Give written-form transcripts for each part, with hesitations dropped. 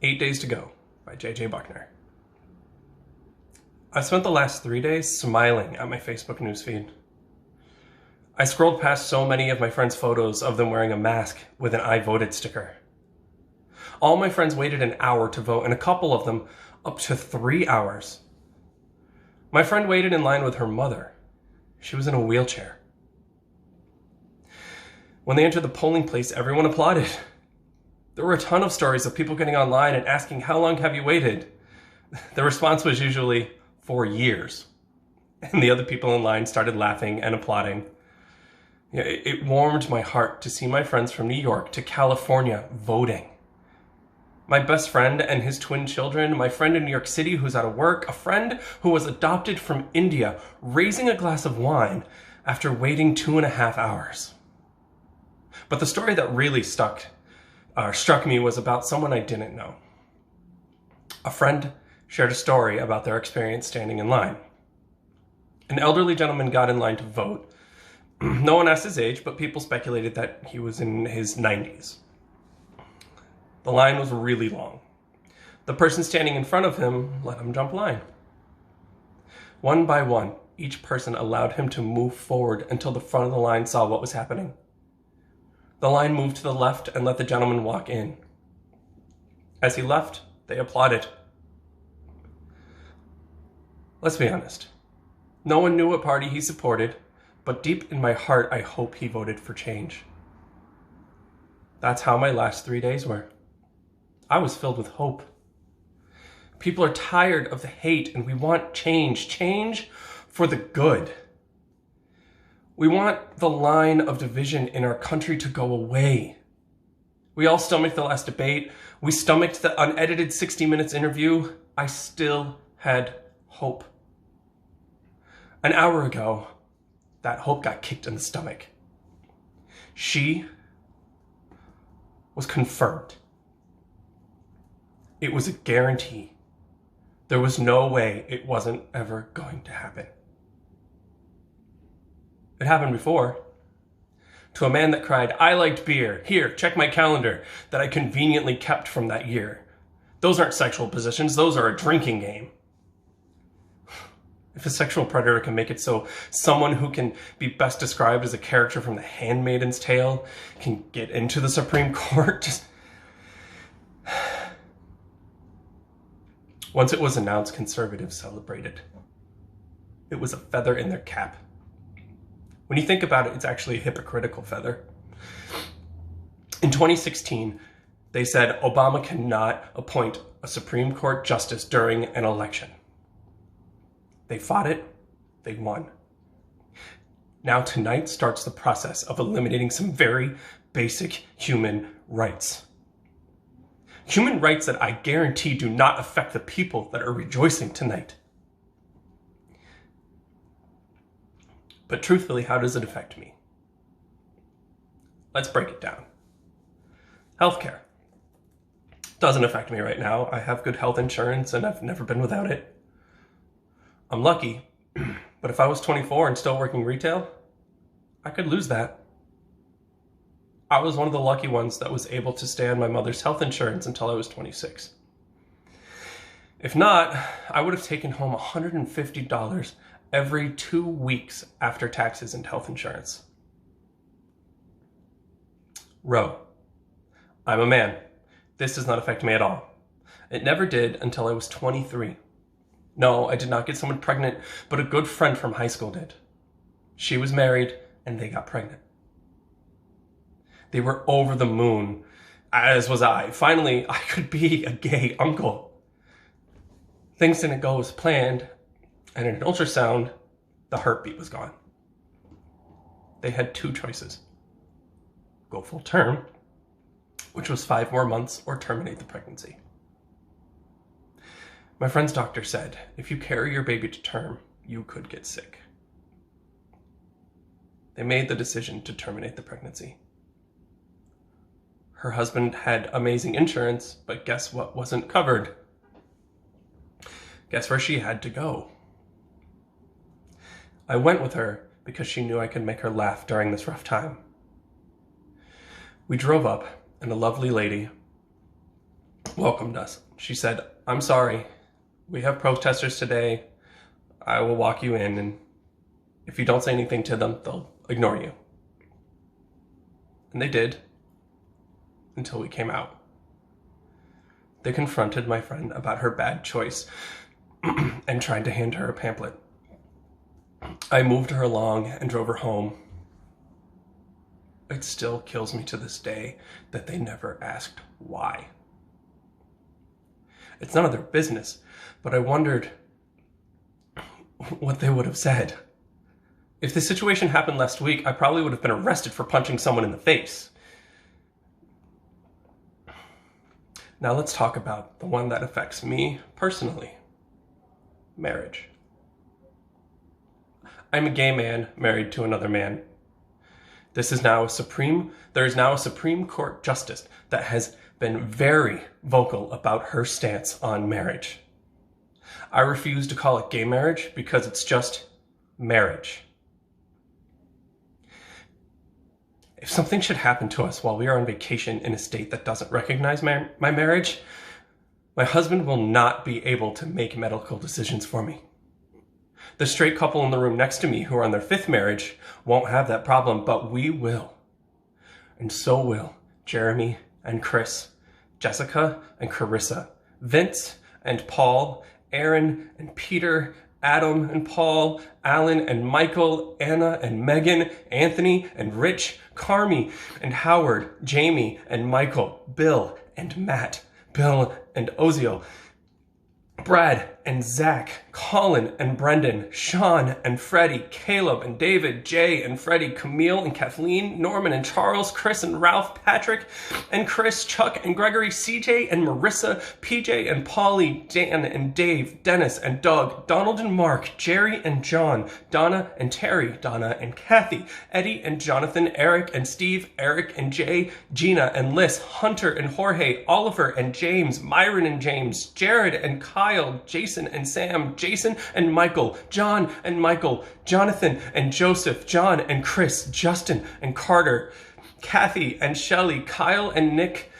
8 Days to Go by J.J. Buckner. I spent the last 3 days smiling at my Facebook newsfeed. I scrolled past so many of my friends' photos of them wearing a mask with an I voted sticker. All my friends waited an hour to vote, and a couple of them up to 3 hours. My friend waited in line with her mother. She was in a wheelchair. When they entered the polling place, everyone applauded. There were a ton of stories of people getting online and asking, "How long have you waited?" The response was usually, "4 years." And the other people in line started laughing and applauding. It warmed my heart to see my friends from New York to California voting. My best friend and his twin children, my friend in New York City who's out of work, a friend who was adopted from India, raising a glass of wine after waiting 2.5 hours. But the story that really struck me was about someone I didn't know. A friend shared a story about their experience standing in line. An elderly gentleman got in line to vote. No one asked his age, but people speculated that he was in his 90s. The line was really long. The person standing in front of him let him jump line. One by one, each person allowed him to move forward until the front of the line saw what was happening. The line moved to the left and let the gentleman walk in. As he left, they applauded. Let's be honest. No one knew what party he supported, but deep in my heart, I hope he voted for change. That's how my last 3 days were. I was filled with hope. People are tired of the hate and we want change for the good. We want the line of division in our country to go away. We all stomached the last debate. We stomached the unedited 60 Minutes interview. I still had hope. An hour ago, that hope got kicked in the stomach. She was confirmed. It was a guarantee. There was no way it wasn't ever going to happen. It happened before. To a man that cried, "I liked beer. Here, check my calendar," that I conveniently kept from that year. Those aren't sexual positions. Those are a drinking game. If a sexual predator can make it so someone who can be best described as a character from The Handmaid's Tale can get into the Supreme Court, Once it was announced, conservatives celebrated. It was a feather in their cap. When you think about it, it's actually a hypocritical feather. In 2016, they said Obama cannot appoint a Supreme Court justice during an election. They fought it, they won. Now tonight starts the process of eliminating some very basic human rights. Human rights that I guarantee do not affect the people that are rejoicing tonight. But truthfully, how does it affect me? Let's break it down. Healthcare doesn't affect me right now. I have good health insurance and I've never been without it. I'm lucky, but if I was 24 and still working retail, I could lose that. I was one of the lucky ones that was able to stay on my mother's health insurance until I was 26. If not, I would have taken home $150 every 2 weeks after taxes and health insurance. Roe. I'm a man. This does not affect me at all. It never did until I was 23. No, I did not get someone pregnant, but a good friend from high school did. She was married and they got pregnant. They were over the moon, as was I. Finally, I could be a gay uncle. Things didn't go as planned, and in an ultrasound, the heartbeat was gone. They had 2 choices. Go full term, which was 5 more months, or terminate the pregnancy. My friend's doctor said, if you carry your baby to term, you could get sick. They made the decision to terminate the pregnancy. Her husband had amazing insurance, but guess what wasn't covered? Guess where she had to go? I went with her because she knew I could make her laugh during this rough time. We drove up, and a lovely lady welcomed us. She said, "I'm sorry. We have protesters today. I will walk you in, and if you don't say anything to them, they'll ignore you." And they did, until we came out. They confronted my friend about her bad choice and tried to hand her a pamphlet. I moved her along and drove her home. It still kills me to this day that they never asked why. It's none of their business, but I wondered what they would have said. If the situation happened last week, I probably would have been arrested for punching someone in the face. Now let's talk about the one that affects me personally. Marriage. I'm a gay man married to another man. There is now a Supreme Court justice that has been very vocal about her stance on marriage. I refuse to call it gay marriage because it's just marriage. If something should happen to us while we are on vacation in a state that doesn't recognize my marriage, my husband will not be able to make medical decisions for me. The straight couple in the room next to me who are on their 5th marriage won't have that problem, but we will. And so will Jeremy and Chris, Jessica and Carissa, Vince and Paul, Aaron and Peter, Adam and Paul, Alan and Michael, Anna and Megan, Anthony and Rich, Carmi and Howard, Jamie and Michael, Bill and Matt, Bill and Ozio, Brad and Zach, Colin and Brendan, Sean and Freddie, Caleb and David, Jay and Freddie, Camille and Kathleen, Norman and Charles, Chris and Ralph, Patrick and Chris, Chuck and Gregory, CJ and Marissa, PJ and Polly, Dan and Dave, Dennis and Doug, Donald and Mark, Jerry and John, Donna and Terry, Donna and Kathy, Eddie and Jonathan, Eric and Steve, Eric and Jay, Gina and Liz, Hunter and Jorge, Oliver and James, Myron and James, Jared and Kyle, Jason and Sam, Jason and Michael, John and Michael, Jonathan and Joseph, John and Chris, Justin and Carter, Kathy and Shelly, Kyle and Nick.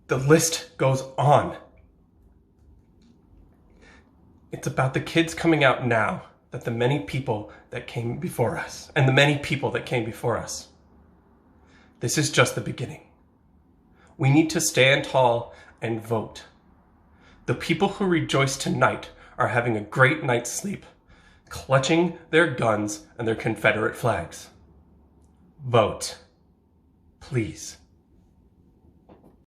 The list goes on. It's about the kids coming out now that the many people that came before us, and the many people that came before us. This is just the beginning. We need to stand tall and vote. The people who rejoice tonight are having a great night's sleep, clutching their guns and their Confederate flags. Vote, please.